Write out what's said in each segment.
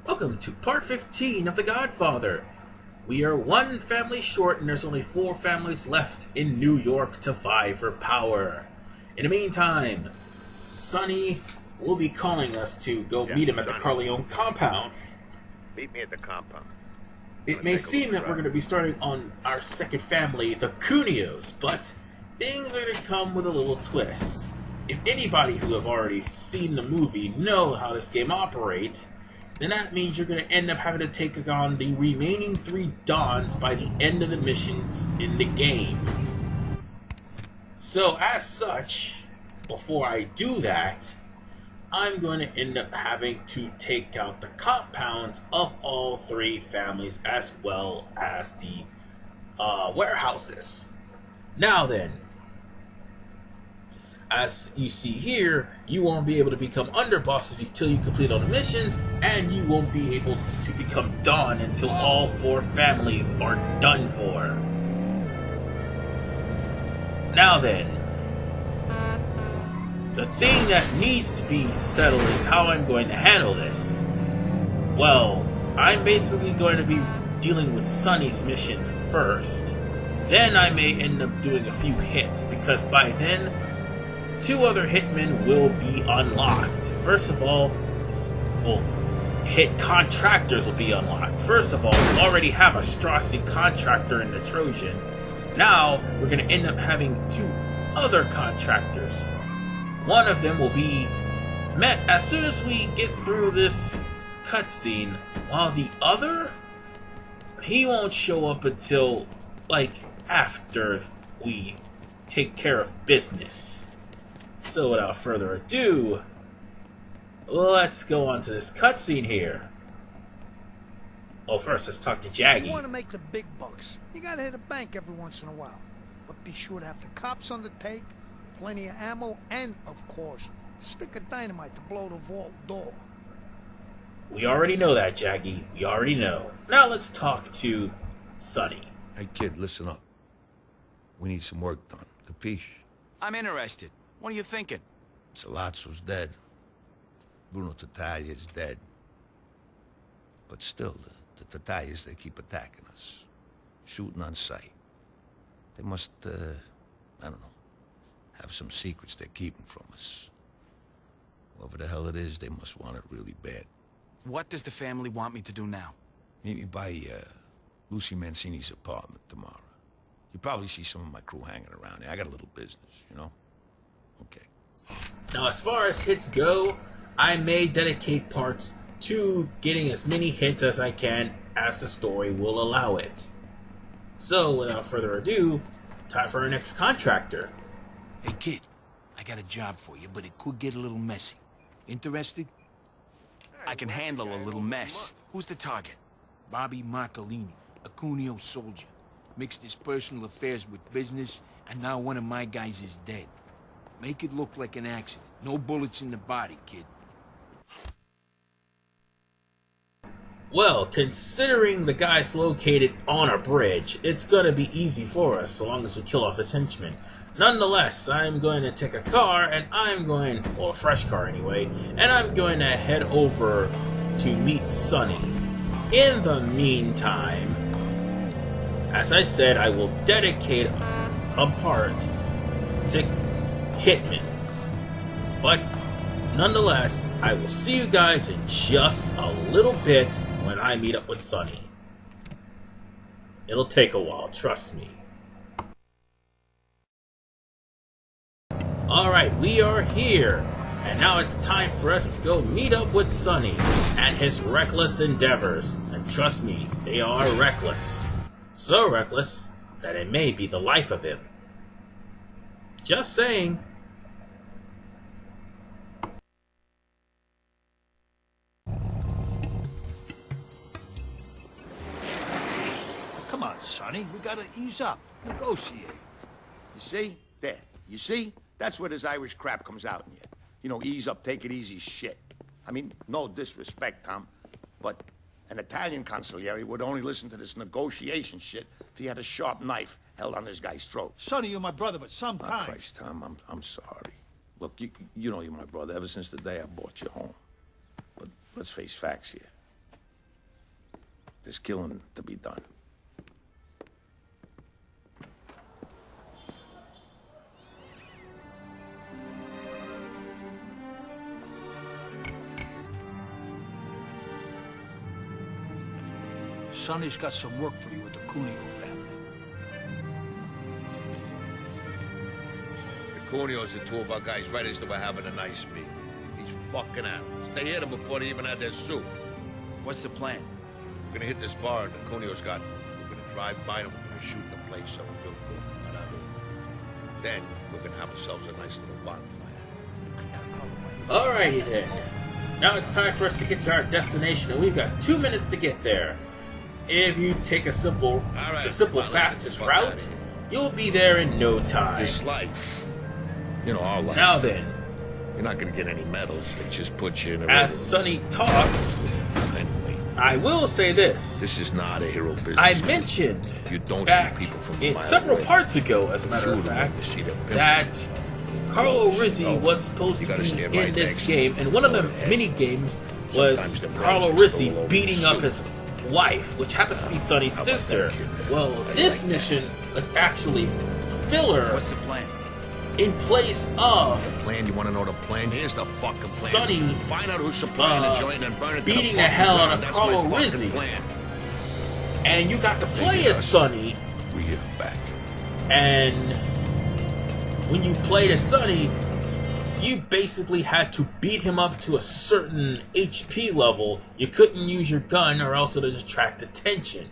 Welcome to part 15 of The Godfather. We are one family short and there's only 4 families left in New York to vie for power. In the meantime, Sonny will be calling us to go meet him at the Corleone compound. Meet me at the compound. It may seem that we're going to be starting on our second family, the Cuneos, but things are going to come with a little twist. If anybody who have already seen the movie know how this game operates, then that means you're going to end up having to take on the remaining 3 Dons by the end of the missions in the game. So as such, before I do that, I'm going to end up having to take out the compounds of all 3 families as well as the warehouses. Now then, as you see here, you won't be able to become underbosses until you complete all the missions, and you won't be able to become Don until all 4 families are done for. Now then, the thing that needs to be settled is how I'm going to handle this. Well, I'm basically going to be dealing with Sonny's mission first. Then I may end up doing a few hits, because by then 2 other hitmen will be unlocked. First of all, well, hit contractors will be unlocked. First of all, we already have a Strassi contractor in the Trojan. Now, we're going to end up having 2 other contractors. One of them will be met as soon as we get through this cutscene, while the other, he won't show up until, like, after we take care of business. So without further ado, let's go on to this cutscene here. Oh, first let's talk to Jaggy. You want to make the big bucks, you gotta hit a bank every once in a while. But be sure to have the cops on the take, plenty of ammo, and, of course, stick of dynamite to blow the vault door. We already know that, Jaggy. We already know. Now let's talk to Sonny. Hey, kid, listen up. We need some work done. Capiche? I'm interested. What are you thinking? Salazzo's dead. Bruno Tattaglia's dead. But still, the Tattaglias, they keep attacking us. Shooting on sight. They must, I don't know, have some secrets they're keeping from us. Whatever the hell it is, they must want it really bad. What does the family want me to do now? Meet me by Lucy Mancini's apartment tomorrow. You probably see some of my crew hanging around there. I got a little business, you know? Okay. Now as far as hits go, I may dedicate parts to getting as many hits as I can as the story will allow it. So without further ado, time for our next contractor. Hey kid, I got a job for you, but it could get a little messy. Interested? I can handle a little mess. Who's the target? Bobby Marcolini, a Cuneo soldier. Mixed his personal affairs with business, and now one of my guys is dead. Make it look like an accident. No bullets in the body, kid. Well, considering the guy's located on a bridge, it's gonna be easy for us so long as we kill off his henchmen. Nonetheless, I'm going to take a car and well, a fresh car anyway, and I'm going to head over to meet Sonny. In the meantime, as I said, I will dedicate a part to Hitman. But nonetheless, I will see you guys in just a little bit when I meet up with Sonny. It'll take a while, trust me. Alright, we are here, and now it's time for us to go meet up with Sonny and his reckless endeavors. And trust me, they are reckless. So reckless that it may be the life of him. Just saying. Come on, Sonny, we gotta ease up, negotiate. You see? There. You see? That's where this Irish crap comes out in you. You know, ease up, take it easy shit. I mean, no disrespect, Tom, but an Italian consigliere would only listen to this negotiation shit if he had a sharp knife held on this guy's throat. Sonny, you're my brother, but Oh, sometimes... Christ, Tom, I'm sorry. Look, you know you're my brother ever since the day I brought you home. But let's face facts here. There's killing to be done. Sonny's got some work for you with the Cuneo family. The Cuneos and two of our guys right as they were having a nice meal. These fucking animals. They hit them before they even had their soup. What's the plan? We're gonna hit this bar and the Cuneos got. We're gonna drive by them. We're gonna shoot the place up real good. And I mean, then we're gonna have ourselves a nice little bonfire. Alrighty then. Now it's time for us to get to our destination, and we've got 2 minutes to get there. If you take the simple fastest route, you'll be there in no time. This life, you know, our life. Now then, You're not gonna get any medals. They just put you in a... as Sonny talks, Anyway, I will say this. this is not a hero business. I mentioned You don't back shoot people from a in mile several away. parts ago, as a matter of Shoot 'em when fact, you see them pimping. that Carlo Rizzi Oh, was supposed you to gotta be stand in right this next game, and one of the to the mini edge. games Sometimes was them Carlo rams just Rizzi go all over beating the up suit. his wife, which happens to be Sonny's How about sister. that, kid? Well, I this like that. mission was actually filler What's the plan? in place of Plan? You want to know the plan? Here's the fucking plan. Sonny, Find out who's supplying the joint and burn it to beating the the fucking hell out ground. of That's Carlo my fucking Rizzi. plan. and you got to play hit as us. Sonny, We hit him back. and when you played as Sonny, you basically had to beat him up to a certain HP level. You couldn't use your gun or else it would attract attention.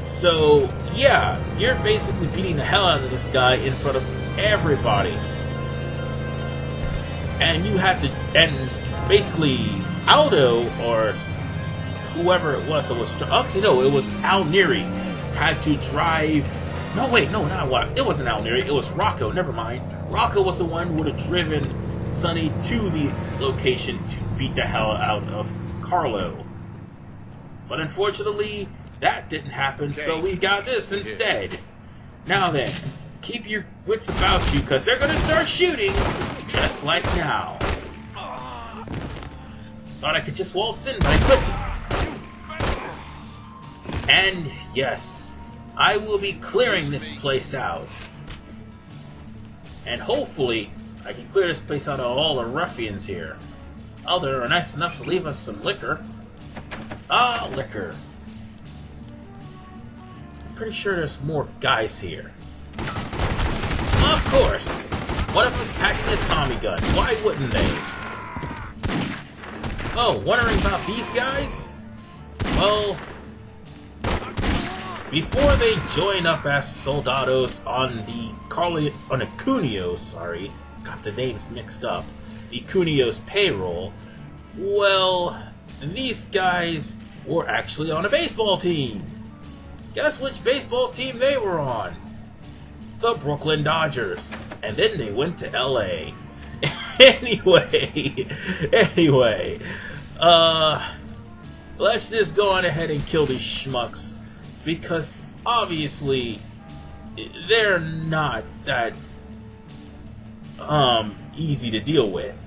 So, yeah, you're basically beating the hell out of this guy in front of everybody. And you had to, and basically Aldo, or whoever it was, actually no, it was Al Neri, had to drive. No, wait, no, not what. It wasn't Al Neri. It was Rocco. Never mind. Rocco was the one who would have driven Sonny to the location to beat the hell out of Carlo. But unfortunately, that didn't happen. So we got this instead. Now then, keep your wits about you, because they're gonna start shooting, just like now. Thought I could just waltz in, but I couldn't. And yes, I will be clearing this place out. And hopefully, I can clear this place out of all the ruffians here. Oh, they're nice enough to leave us some liquor. Ah, liquor. I'm pretty sure there's more guys here. Of course! One of them's packing a Tommy gun. Why wouldn't they? Oh, wondering about these guys? Well, before they join up as soldados on the Cuneo, sorry, got the names mixed up, the Cuneo's payroll, well, these guys were actually on a baseball team. Guess which baseball team they were on? The Brooklyn Dodgers. And then they went to LA. Anyway, let's just go on ahead and kill these schmucks, because obviously they're not that easy to deal with.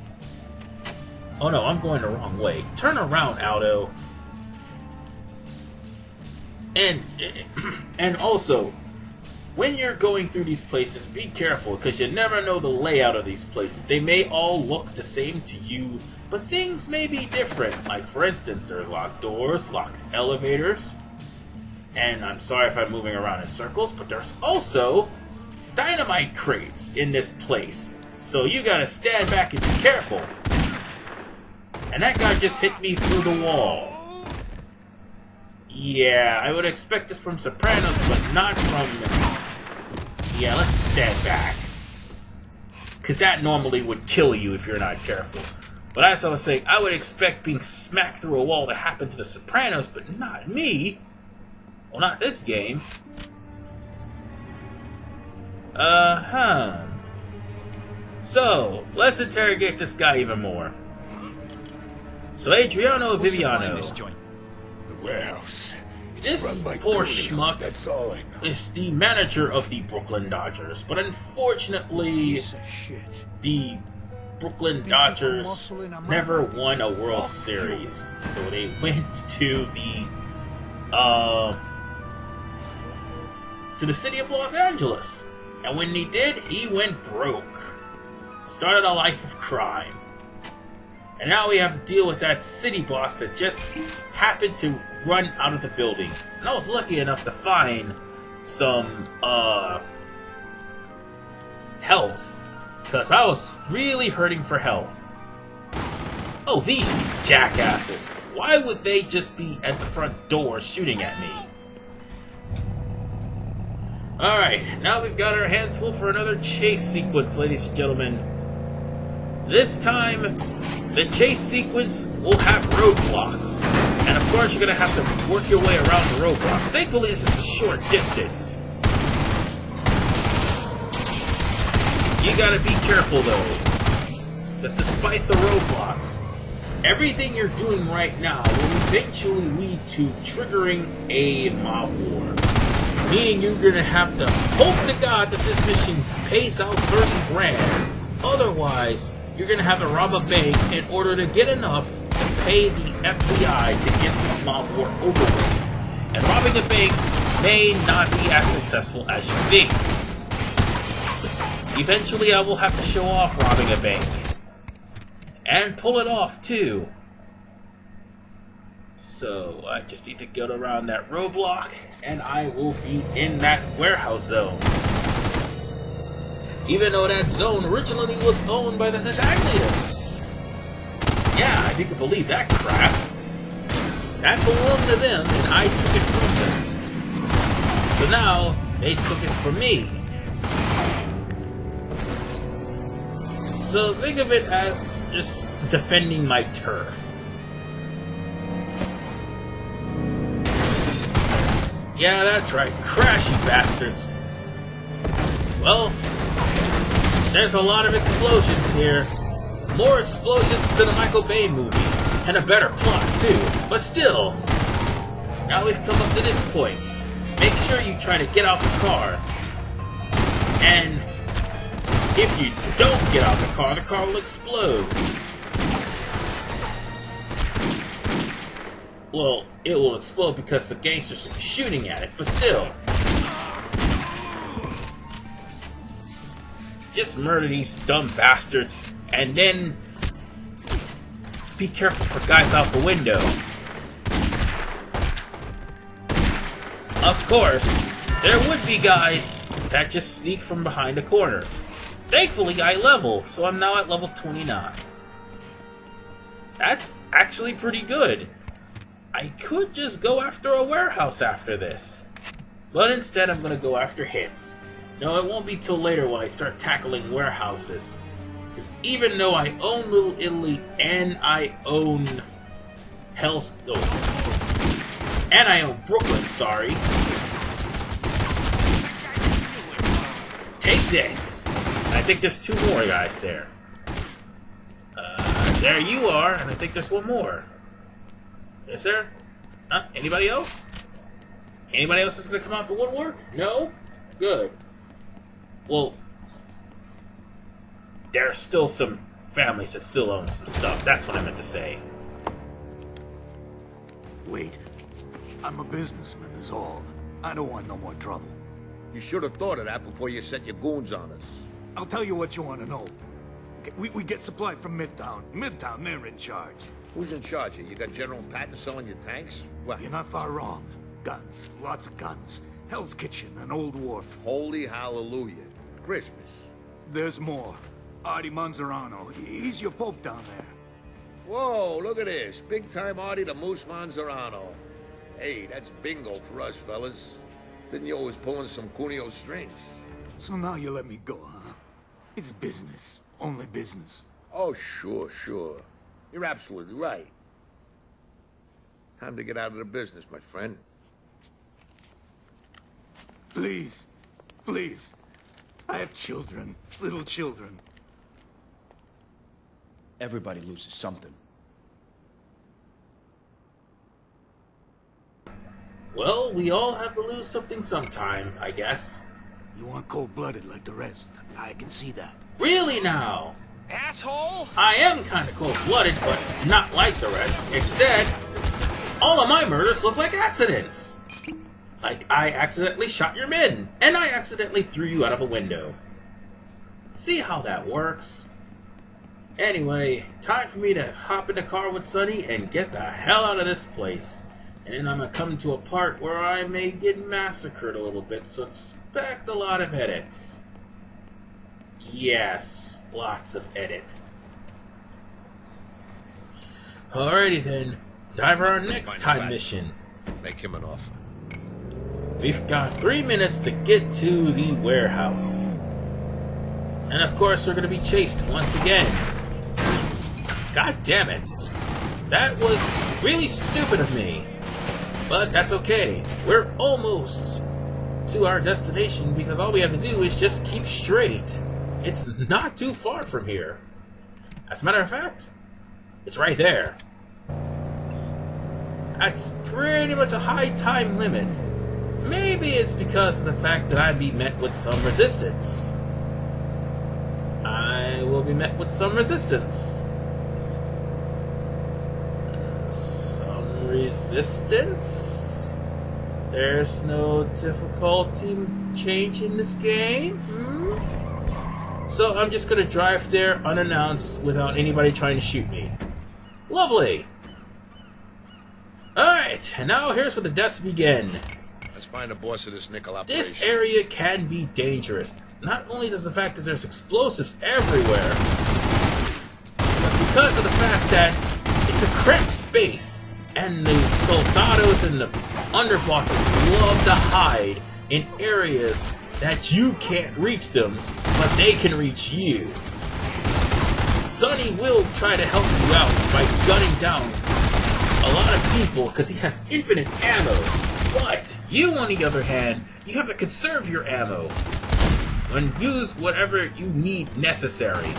Oh no, I'm going the wrong way. Turn around, Aldo. And also, when you're going through these places, be careful, because you never know the layout of these places. They may all look the same to you, but things may be different. Like, for instance, there's locked doors, locked elevators, and I'm sorry if I'm moving around in circles, but there's also dynamite crates in this place. So you gotta stand back and be careful. And that guy just hit me through the wall. Yeah, I would expect this from Sopranos, but not from... Yeah, let's stand back. Because that normally would kill you if you're not careful. But as I was saying, I would expect being smacked through a wall to happen to the Sopranos, but not me. Well, not this game. So, let's interrogate this guy even more. So, Adriano Viviano. This joint. The warehouse. This Run by poor Cuneo, schmuck that's all I know. is the manager of the Brooklyn Dodgers, but unfortunately, Piece of shit. the Brooklyn Dodgers never won a World Series, so they went to the city of Los Angeles. And when he did, he went broke. Started a life of crime. And now we have to deal with that city boss that just happened to run out of the building. And I was lucky enough to find some, health. Because I was really hurting for health. Oh, these jackasses. Why would they just be at the front door shooting at me? Alright, now we've got our hands full for another chase sequence, ladies and gentlemen. This time, the chase sequence will have roadblocks. And of course, you're going to have to work your way around the roadblocks. Thankfully, this is a short distance. You gotta be careful, though. Because despite the roadblocks, everything you're doing right now will eventually lead to triggering a mob war. Meaning you're gonna have to hope to God that this mission pays out 30 grand. Otherwise, you're gonna have to rob a bank in order to get enough to pay the FBI to get this mob war over with. And robbing a bank may not be as successful as you think. Eventually, I will have to show off robbing a bank. And pull it off, too. So, I just need to get around that roadblock, and I will be in that warehouse zone. Even though that zone originally was owned by the Taglias. Yeah, if you can believe that crap. That belonged to them, and I took it from them. So now, they took it from me. So think of it as just defending my turf. Yeah, that's right. Crash, you bastards. Well, there's a lot of explosions here. More explosions than a Michael Bay movie. And a better plot, too. But still, now we've come up to this point. Make sure you try to get out the car. And if you don't get out the car will explode. Well, it will explode because the gangsters will be shooting at it, but still. Just murder these dumb bastards, and then be careful for guys out the window. Of course, there would be guys that just sneak from behind a corner. Thankfully, I leveled, so I'm now at level 29. That's actually pretty good. I could just go after a warehouse after this. But instead, I'm going to go after hits. No, it won't be till later when I start tackling warehouses. Because even though I own Little Italy and I own Hell's... Oh, and I own Brooklyn, sorry. Take this. I think there's two more guys there. There you are, and I think there's one more. Is there? Anybody else? Anybody else that's gonna come out the woodwork? No? Good. Well, there are still some families that still own some stuff. That's what I meant to say. Wait. I'm a businessman is all. I don't want no more trouble. You should have thought of that before you set your goons on us. I'll tell you what you want to know. We get supply from Midtown. Midtown, they're in charge. Who's in charge here? You got General Patton selling your tanks? What? You're not far wrong. Guns. Lots of guns. Hell's Kitchen, an old wharf. Holy hallelujah. Christmas. There's more. Artie Manzarano. He's your pope down there. Whoa, look at this. Big time Artie the Moose Manzarano. Hey, that's bingo for us, fellas. Didn't you always pulling some Cuneo strings? So now you let me go, huh? It's business. Only business. Oh, sure, sure. You're absolutely right. Time to get out of the business, my friend. Please. Please. I have children. Little children. Everybody loses something. Well, we all have to lose something sometime, I guess. You want cold-blooded like the rest. I can see that. Really now? asshole! I am kind of cold-blooded, but not like the rest. Instead, all of my murders look like accidents. Like I accidentally shot your men, and I accidentally threw you out of a window. See how that works? Anyway, time for me to hop in the car with Sonny and get the hell out of this place. And then I'm gonna come to a part where I may get massacred a little bit, so expect a lot of edits. Yes, lots of edits. Alrighty then, time for our next time mission. Make him an offer. We've got 3 minutes to get to the warehouse. And of course we're gonna be chased once again. God damn it. That was really stupid of me. But that's okay. We're almost to our destination because all we have to do is just keep straight. It's not too far from here. As a matter of fact, it's right there. That's pretty much a high time limit. Maybe it's because of the fact that I'd be met with some resistance. I will be met with some resistance. Some resistance? There's no difficulty changing this game? So I'm just gonna drive there unannounced without anybody trying to shoot me. Lovely! Alright, and now here's where the deaths begin. Let's find the boss of this nickel operation. This area can be dangerous. Not only does the fact that there's explosives everywhere, but because of the fact that it's a cramped space, and the soldados and the underbosses love to hide in areas that you can't reach them, but they can reach you. Sonny will try to help you out by gunning down a lot of people because he has infinite ammo. But you, on the other hand, you have to conserve your ammo and use whatever you need necessary.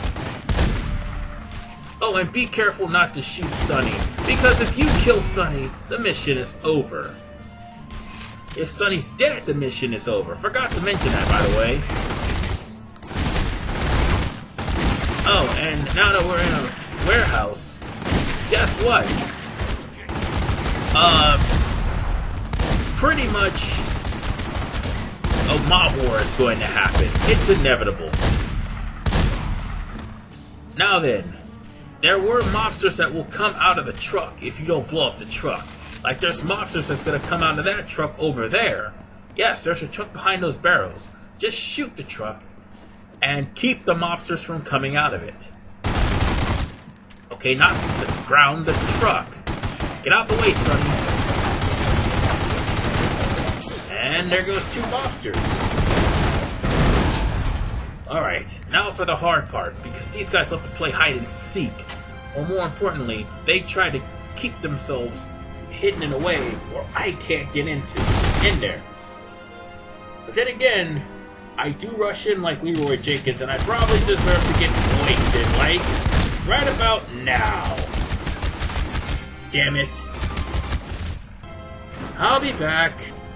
Oh, and be careful not to shoot Sonny, because if you kill Sonny, the mission is over. If Sonny's dead, the mission is over. Forgot to mention that, by the way. Oh, and now that we're in a warehouse, guess what? Pretty much a mob war is going to happen. It's inevitable. Now then, there were mobsters that will come out of the truck if you don't blow up the truck. Like there's mobsters that's going to come out of that truck over there. Yes, there's a truck behind those barrels. Just shoot the truck and keep the mobsters from coming out of it. Okay, not the ground, the truck. Get out the way, Sonny. And there goes 2 mobsters. Alright, now for the hard part, because these guys love to play hide and seek. Or more importantly, they try to keep themselves hidden in a way where I can't get in there. But then again, I do rush in like Leroy Jenkins, and I probably deserve to get wasted, like right about now. Damn it. I'll be back.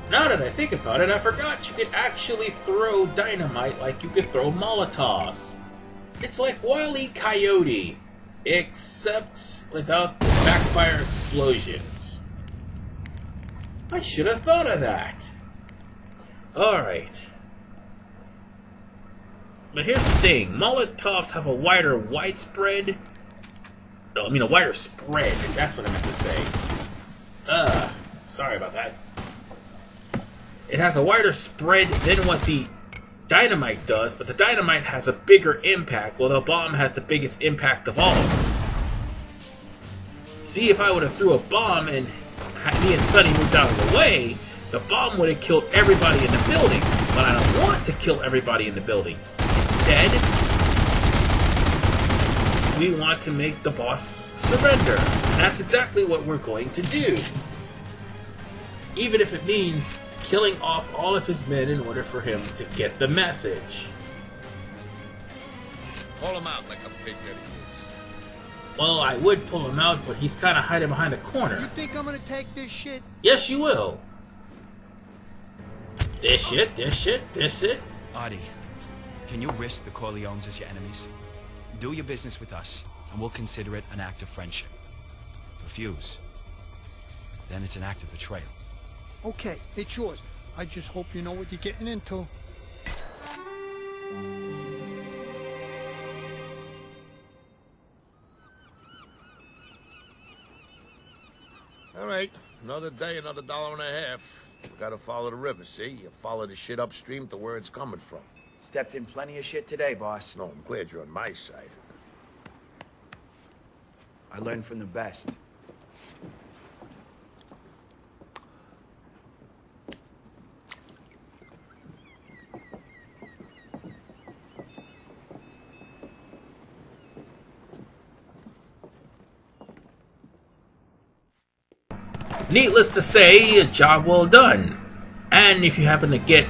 Now that I think about it, I forgot you could actually throw dynamite like you could throw Molotovs. It's like Wile E. Coyote, except without the backfire explosions. I should have thought of that. Alright. But here's the thing, Molotovs have a wider widespread. No, I mean a wider spread, that's what I meant to say. Sorry about that. It has a wider spread than what the dynamite does, but the dynamite has a bigger impact, while the bomb has the biggest impact of all. See, if I would have threw a bomb and me and Sonny moved out of the way, the bomb would have killed everybody in the building. But I don't want to kill everybody in the building. Instead, we want to make the boss surrender. And that's exactly what we're going to do. Even if it means killing off all of his men in order for him to get the message. Pull him out like a pig that he is. Well, I would pull him out, but he's kind of hiding behind a corner. You think I'm gonna take this shit? Yes, you will. This shit. Artie, can you risk the Corleones as your enemies? Do your business with us, and we'll consider it an act of friendship. Refuse, then it's an act of betrayal. Okay, it's yours. I just hope you know what you're getting into. All right, another day, another $1.50. You gotta follow the river, see? You follow the shit upstream to where it's coming from. Stepped in plenty of shit today, boss. No, I'm glad you're on my side. I learned from the best. Needless to say, a job well done. And if you happen to get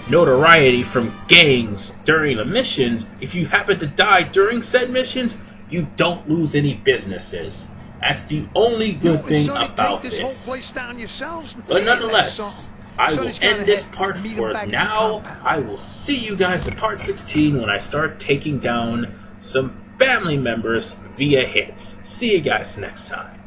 notoriety from gangs during the missions, if you happen to die during said missions, you don't lose any businesses. That's the only good thing about this. Whole place down yourselves? But nonetheless, I will end this part for now. I will see you guys in part 16 when I start taking down some family members via hits. See you guys next time.